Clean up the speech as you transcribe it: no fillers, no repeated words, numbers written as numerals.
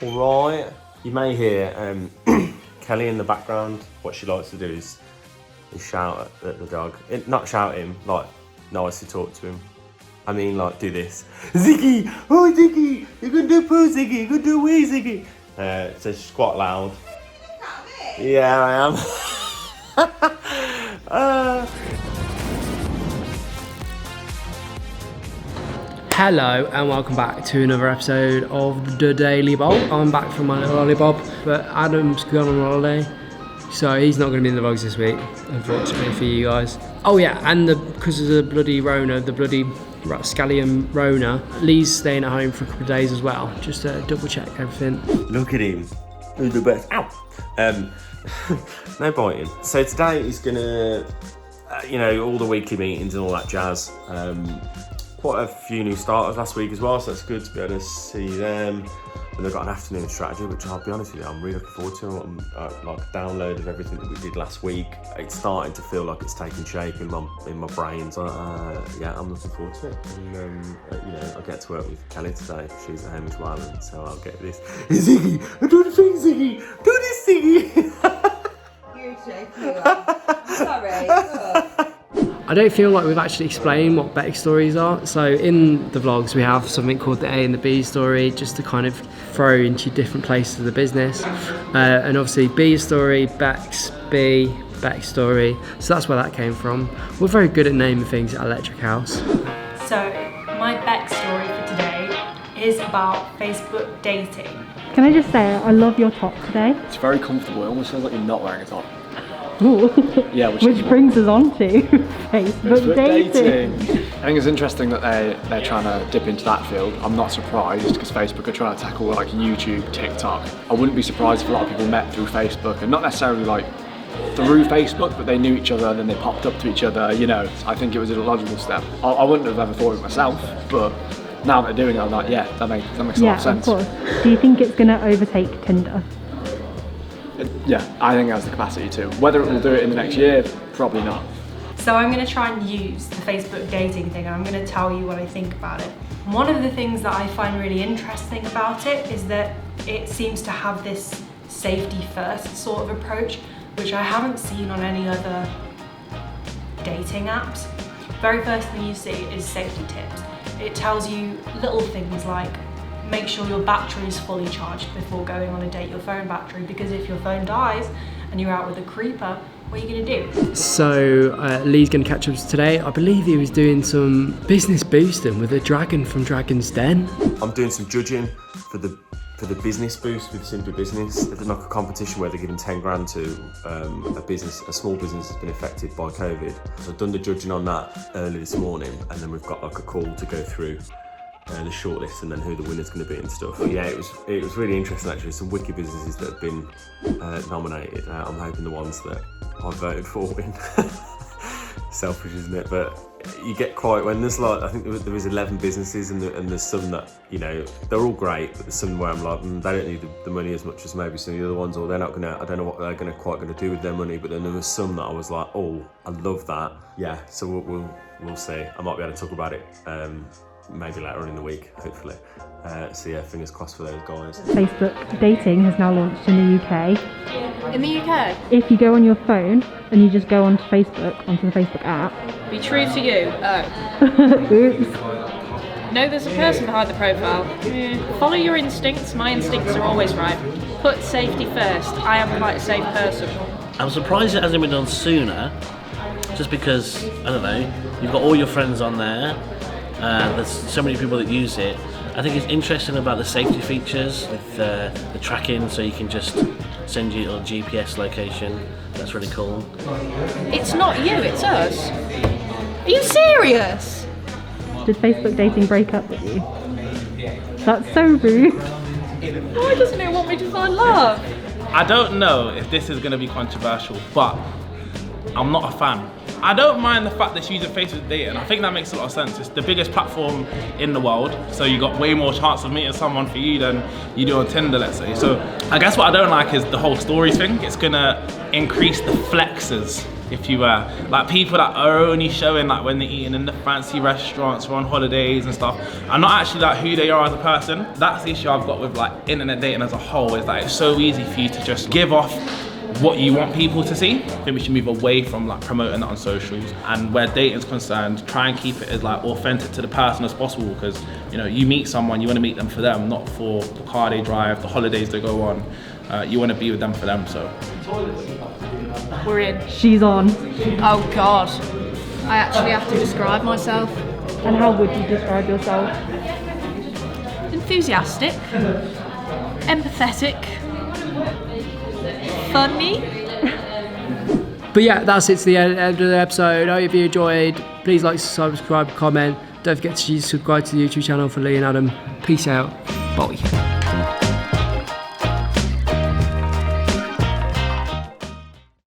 Alright, you may hear Kelly in the background. What she likes to do is shout at the dog. Not shout at him, like nicely talk to him. I mean, like, do this. Ziggy! Oh, Ziggy! You can do poo, Ziggy! You can do wee, Ziggy! So she's quite loud. Yeah, I am. Hello and welcome back to another episode of The Daily Bob. I'm back from my little lollybob, but Adam's gone on holiday, so he's not going to be in the vlogs this week, unfortunately for you guys. Oh yeah, and because of the bloody Rona, the bloody scallion Rona, Lee's staying at home for a couple of days as well, just to double check everything. Look at him. He's the best. Ow! No biting. So today he's going to, all the weekly meetings and all that jazz. Quite a few new starters last week as well, so it's good to be able to see them. And they've got an afternoon strategy, which I'll be honest with you, I'm really looking forward to. I'm like a download of everything that we did last week. It's starting to feel like it's taking shape in my brain. So yeah, I'm looking forward to it. And I get to work with Kelly today. She's at home as well, and so I'll get this. Ziggy, do the thing, Ziggy. Do this, Ziggy. You're joking. I'm sorry. I don't feel like we've actually explained what Beck's stories are. So in the vlogs we have something called the A and the B story, just to kind of throw into different places of the business. And obviously B's story, Beck's story. So that's where that came from. We're very good at naming things at Electric House. So my Beck story for today is about Facebook dating. Can I just say, I love your top today. It's very comfortable. It almost feels like you're not wearing a top. Ooh. Yeah, which brings us on to Facebook dating. I think it's interesting that they're trying to dip into that field. I'm not surprised because Facebook are trying to tackle like YouTube, TikTok. I wouldn't be surprised if a lot of people met through Facebook, and not necessarily like through Facebook, but they knew each other and then they popped up to each other. I think it was a logical step. I wouldn't have ever thought of it myself, but now they're doing it, I'm like, yeah, that makes a lot of sense. Of course. Do you think it's going to overtake Tinder? Yeah, I think it has the capacity to. Whether it will do it in the next year, probably not. So I'm going to try and use the Facebook dating thing, and I'm going to tell you what I think about it. One of the things that I find really interesting about it is that it seems to have this safety first sort of approach, which I haven't seen on any other dating apps. Very first thing you see is safety tips. It tells you little things like make sure your battery is fully charged before going on a date, your phone battery, because if your phone dies and you're out with a creeper, what are you going to do? So Lee's going to catch up today. I believe he was doing some business boosting with a dragon from Dragon's Den. I'm doing some judging for the business boost with Simply Business. It's like a competition where they're giving 10 grand to a small business that's been affected by COVID. So I've done the judging on that early this morning, and then we've got like a call to go through the shortlist and then who the winner's going to be and stuff. But yeah, it was really interesting actually. Some wicked businesses that have been nominated. I'm hoping the ones that I voted for win. Selfish, isn't it? But you get quite, when there's like, I think there was 11 businesses and there's some that, they're all great, but there's some where I'm like, they don't need the money as much as maybe some of the other ones, or they're not gonna, I don't know what they're quite gonna do with their money. But then there was some that I was like, oh, I love that. Yeah, so we'll see. I might be able to talk about it maybe later in the week, hopefully. So yeah, fingers crossed for those guys. Facebook dating has now launched in the UK. In the UK? If you go on your phone and you just go onto the Facebook app. Be true to you. Oh. Oops. No, there's a person behind the profile. Follow your instincts. My instincts are always right. Put safety first. I am quite a safe person. I'm surprised it hasn't been done sooner, just because, I don't know, you've got all your friends on there. There's so many people that use it. I think it's interesting about the safety features with the tracking, so you can just send you a GPS location. That's really cool. It's not you, it's us. Are you serious? Did Facebook dating break up with you? That's so rude. Why doesn't it want me to find love? I don't know if this is going to be controversial, but I'm not a fan. I don't mind the fact that she's using Facebook dating. I think that makes a lot of sense. It's the biggest platform in the world, so you got way more chance of meeting someone for you than you do on Tinder, let's say. So I guess what I don't like is the whole stories thing. It's gonna increase the flexes if you were. Like people that are only showing like when they're eating in the fancy restaurants or on holidays and stuff, and not actually like who they are as a person. That's the issue I've got with like internet dating as a whole, is that it's so easy for you to just give off what you want people to see. I think we should move away from like promoting that on socials, and where dating's concerned, try and keep it as like authentic to the person as possible, because you know, you meet someone, you want to meet them for them, not for the car they drive, the holidays they go on. You want to be with them for them, so. We're in. She's on. Oh God. I actually have to describe myself. And how would you describe yourself? Enthusiastic. Empathetic. Funny. But yeah, that's it to the end of the episode. I hope you enjoyed. Please like, subscribe, comment. Don't forget to subscribe to the YouTube channel for Lee and Adam. Peace out. Bye.